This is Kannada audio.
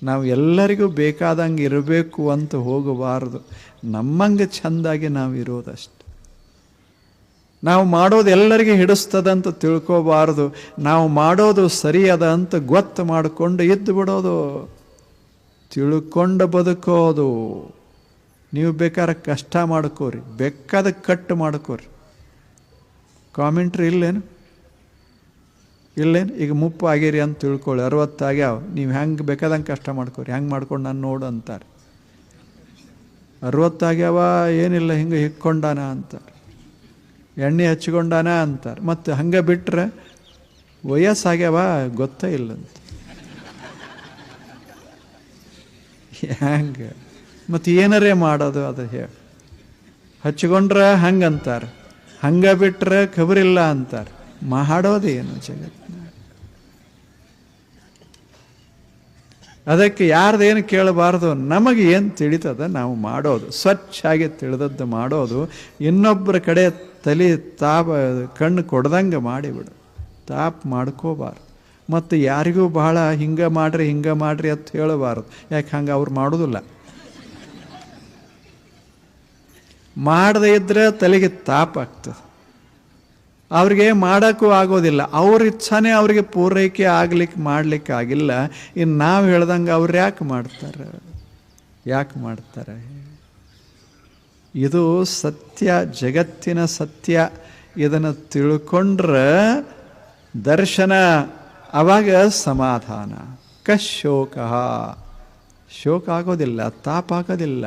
ನಾವು ಎಲ್ಲರಿಗೂ ಬೇಕಾದಂಗೆ ಇರಬೇಕು ಅಂತ ಹೋಗಬಾರ್ದು. ನಮ್ಮಂಗೆ ಚೆಂದಾಗಿ ನಾವು ಇರೋದಷ್ಟೆ. ನಾವು ಮಾಡೋದು ಎಲ್ಲರಿಗೆ ಹಿಡಿಸ್ತದಂತ ತಿಳ್ಕೋಬಾರ್ದು. ನಾವು ಮಾಡೋದು ಸರಿಯದ ಅಂತ ಗೊತ್ತು ಮಾಡಿಕೊಂಡು ಇದ್ದು ಬಿಡೋದು, ತಿಳ್ಕೊಂಡು ಬದುಕೋದು. ನೀವು ಬೇಕಾದ್ರೆ ಕಷ್ಟ ಮಾಡ್ಕೋರಿ, ಬೇಕಾದ ಕಟ್ಟು ಮಾಡ್ಕೋರಿ. ಕಾಮೆಂಟ್ರಿ ಇಲ್ಲೇನು? ಈಗ ಮುಪ್ಪು ಆಗಿರಿ ಅಂತ ತಿಳ್ಕೊಳ್ಳಿ, 60 ಆಗ್ಯಾವ, ನೀವು ಹೆಂಗೆ ಬೇಕಾದಂಗೆ ಕಷ್ಟ ಮಾಡ್ಕೋರಿ, ಹೆಂಗೆ ಮಾಡ್ಕೊಂಡು ನಾನು ನೋಡು ಅಂತಾರೆ. 60 ಆಗ್ಯಾವ, ಏನಿಲ್ಲ ಹಿಂಗೆ ಹಿಕ್ಕೊಂಡಾನ ಅಂತಾರೆ, ಎಣ್ಣೆ ಹಚ್ಕೊಂಡಾನ ಅಂತಾರೆ. ಮತ್ತು ಹಂಗೆ ಬಿಟ್ಟರೆ ವಯಸ್ಸಾಗ್ಯಾವ ಗೊತ್ತೇ ಇಲ್ಲಂತ. ಹೆಂಗೆ ಮತ್ತು ಏನಾರೇ ಮಾಡೋದು ಅದು ಹೇಳಿ. ಹಚ್ಕೊಂಡ್ರೆ ಹಂಗಂತಾರೆ, ಹಂಗೆ ಬಿಟ್ಟರೆ ಖಬರಿಲ್ಲ ಅಂತಾರೆ. ಮಾಡೋದೇನು ಜಗತ್ತಿನ? ಅದಕ್ಕೆ ಯಾರ್ದೇನು ಕೇಳಬಾರ್ದು. ನಮಗೆ ಏನು ತಿಳಿತದ ನಾವು ಮಾಡೋದು, ಸ್ವಚ್ಛಾಗಿ ತಿಳಿದದ್ದು ಮಾಡೋದು. ಇನ್ನೊಬ್ಬರ ಕಡೆ ತಲೆ ಕಣ್ಣು ಕೊಡ್ದಂಗೆ ಮಾಡಿಬಿಡು, ತಾಪ್ ಮಾಡ್ಕೋಬಾರ್ದು. ಮತ್ತು ಯಾರಿಗೂ ಬಹಳ ಹಿಂಗೆ ಮಾಡ್ರಿ ಅಂತ ಹೇಳಬಾರ್ದು. ಯಾಕೆ ಹಂಗೆ ಅವ್ರು ಮಾಡೋದಿಲ್ಲ. ಮಾಡದೇ ಇದ್ದರೆ ತಲೆಗೆ ತಾಪಾಗ್ತದೆ, ಅವ್ರಿಗೆ ಮಾಡೋಕ್ಕೂ ಆಗೋದಿಲ್ಲ. ಅವ್ರ ಇಚ್ಛಾನೇ ಅವ್ರಿಗೆ ಪೂರೈಕೆ ಮಾಡಲಿಕ್ಕೆ ಆಗಿಲ್ಲ. ಇನ್ನು ನಾವು ಹೇಳ್ದಂಗೆ ಅವ್ರು ಯಾಕೆ ಮಾಡ್ತಾರೆ? ಇದು ಸತ್ಯ, ಜಗತ್ತಿನ ಸತ್ಯ. ಇದನ್ನು ತಿಳ್ಕೊಂಡ್ರೆ ದರ್ಶನ, ಆವಾಗ ಸಮಾಧಾನ. ಶೋಕ ಆಗೋದಿಲ್ಲ, ತಾಪ ಆಗೋದಿಲ್ಲ.